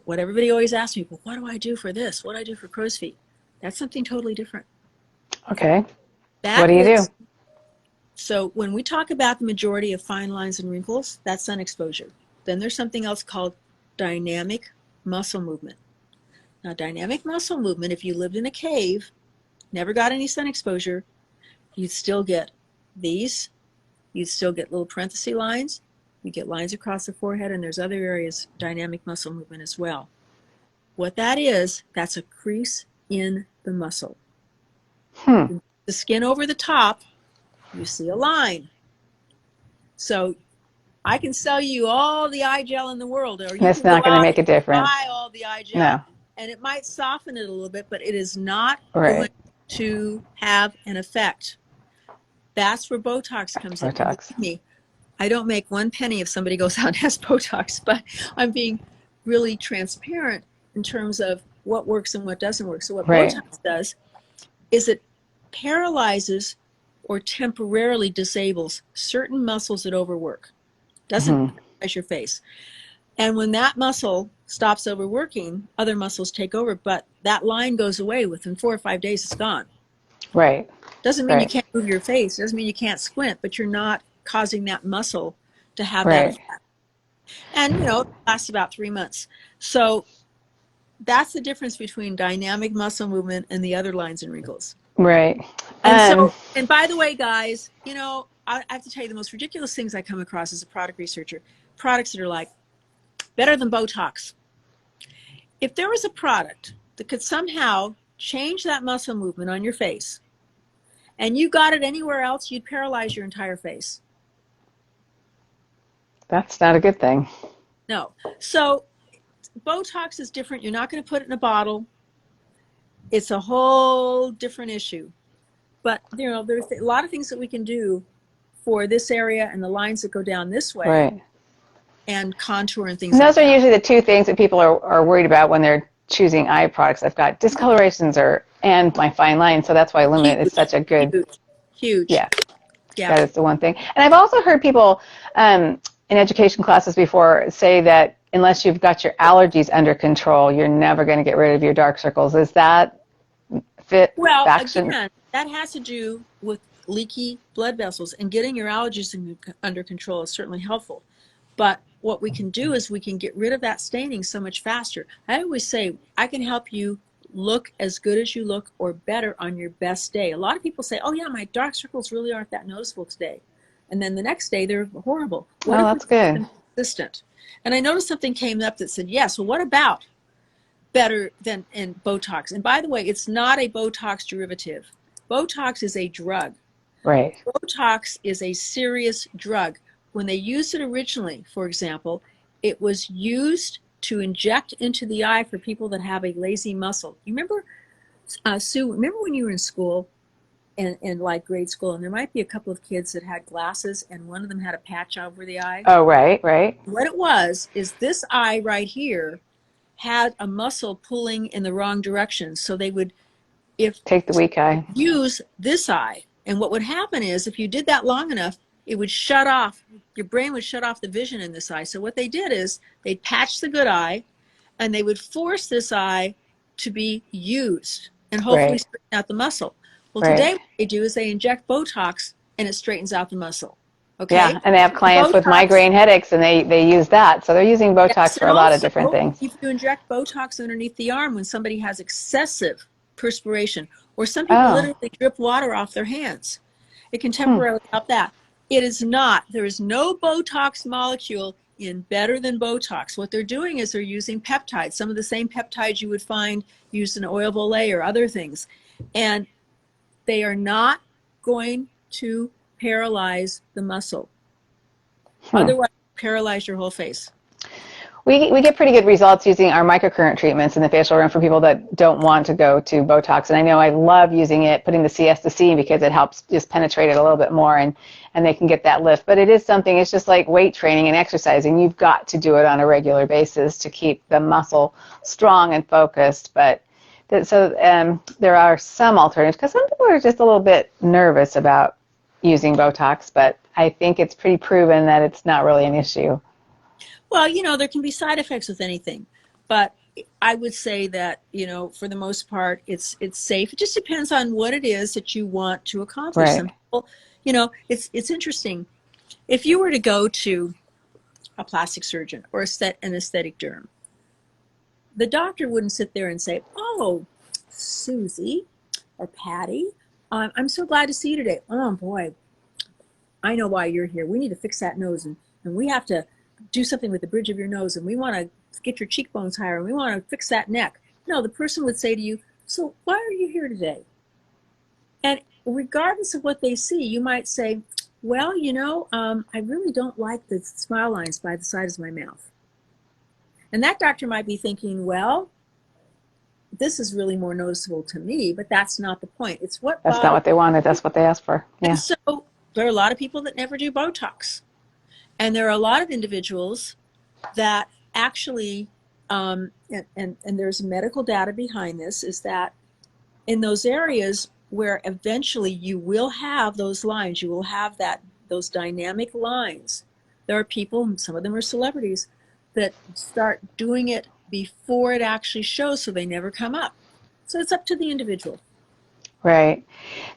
what everybody always asks me, well, what do I do for this? What do I do for crow's feet? That's something totally different. Okay. What That do you do? is, so when we talk about the majority of fine lines and wrinkles, that's sun exposure. Then there's something else called dynamic muscle movement. Now, dynamic muscle movement, if you lived in a cave, never got any sun exposure, you'd still get these. You'd still get little parenthesis lines. You get lines across the forehead, and there's other areas, dynamic muscle movement as well. What that is, that's a crease in the muscle. Hmm. The skin over the top, you see a line. So I can sell you all the eye gel in the world, or you It's can go not going to out make and a difference. buy all the eye gel, No. and it might soften it a little bit, but it is not going Right. to have an effect. That's where Botox comes in. And Botox. believe me, I don't make one penny if somebody goes out and has Botox, but I'm being really transparent in terms of what works and what doesn't work. So what Right. Botox does is it paralyzes or temporarily disables certain muscles that overwork. Doesn't paralyze your face. And when that muscle stops overworking, other muscles take over, but that line goes away within 4 or 5 days, it's gone. Right. Doesn't mean you Right. can't move your face. Doesn't mean you can't squint, but you're not causing that muscle to have that Right. effect. And, it lasts about 3 months. So that's the difference between dynamic muscle movement and the other lines and wrinkles. Right. And by the way, guys, I have to tell you the most ridiculous things I come across as a product researcher, products that are like better than Botox. If there was a product that could somehow change that muscle movement on your face and you got it anywhere else, you'd paralyze your entire face. That's not a good thing. No. So Botox is different. You're not going to put it in a bottle. It's a whole different issue. But, there's a lot of things that we can do for this area and the lines that go down this way. Right. And contour and things And like those are that. usually the two things that people are worried about when they're choosing eye products. I've got discolorations and my fine line, so that's why Luminate is such a good, huge. Yeah, that is the one thing. And I've also heard people in education classes before say that unless you've got your allergies under control, you're never going to get rid of your dark circles. Is that Well, faction? again, that has to do with leaky blood vessels, and getting your allergies under control is certainly helpful. But what we can do is we can get rid of that staining so much faster. I always say I can help you look as good as you look or better on your best day. A lot of people say, oh yeah, my dark circles really aren't that noticeable today. And then the next day they're horrible. What Oh, if that's good. consistent? And I noticed something came up that said, yes, well, what about better than in Botox? And by the way, it's not a Botox derivative. Botox is a drug. Right. Botox is a serious drug. When they used it originally, for example, it was used to inject into the eye for people that have a lazy muscle. You remember, Sue, remember when you were in school, in like grade school, and there might be a couple of kids that had glasses and one of them had a patch over the eye? Oh, right, right. What it was is this eye right here had a muscle pulling in the wrong direction. So they would, take the weak eye. Use this eye. And what would happen is if you did that long enough, it would shut off, your brain would shut off the vision in this eye. So what they did is they'd patch the good eye and they would force this eye to be used and hopefully straighten out the muscle. Well, today what they do is they inject Botox and it straightens out the muscle. Okay? Yeah, and they have clients with migraine headaches and they use that. So they're using Botox for a lot of different things. If you inject Botox underneath the arm when somebody has excessive perspiration, or some people literally drip water off their hands, it can temporarily help that. It is not. There is no Botox molecule in better than Botox. What they're doing is they're using peptides, some of the same peptides you would find used in oil of Olay or other things. And they are not going to paralyze the muscle. Otherwise, paralyze your whole face. We get pretty good results using our microcurrent treatments in the facial room for people that don't want to go to Botox. And I know I love using it, putting the CS to C, because it helps just penetrate it a little bit more and they can get that lift. But it is something, it's just like weight training and exercising. You've got to do it on a regular basis to keep the muscle strong and focused. But there are some alternatives, because some people are just a little bit nervous about using Botox, but I think it's pretty proven that it's not really an issue. Well, there can be side effects with anything. but I would say that, for the most part, it's safe. It just depends on what it is that you want to accomplish. Some Right. people, it's interesting. If you were to go to a plastic surgeon or an aesthetic derm, the doctor wouldn't sit there and say, "Oh, Susie or Patty, I'm so glad to see you today. Oh boy, I know why you're here. We need to fix that nose, and we have to do something with the bridge of your nose, and we want to get your cheekbones higher, and we want to fix that neck." No, the person would say to you, "So why are you here today?" And regardless of what they see, you might say, "Well, I really don't like the smile lines by the sides of my mouth." And that doctor might be thinking, "Well, this is really more noticeable to me," but that's not the point. It's what That's not bothers what they wanted. That's what they asked for. you. Yeah. And so there are a lot of people that never do Botox. And there are a lot of individuals that actually, and there's medical data behind this, is that in those areas where eventually you will have those lines, you will have those dynamic lines. There are people, some of them are celebrities, that start doing it before it actually shows, so they never come up. So it's up to the individual. Right.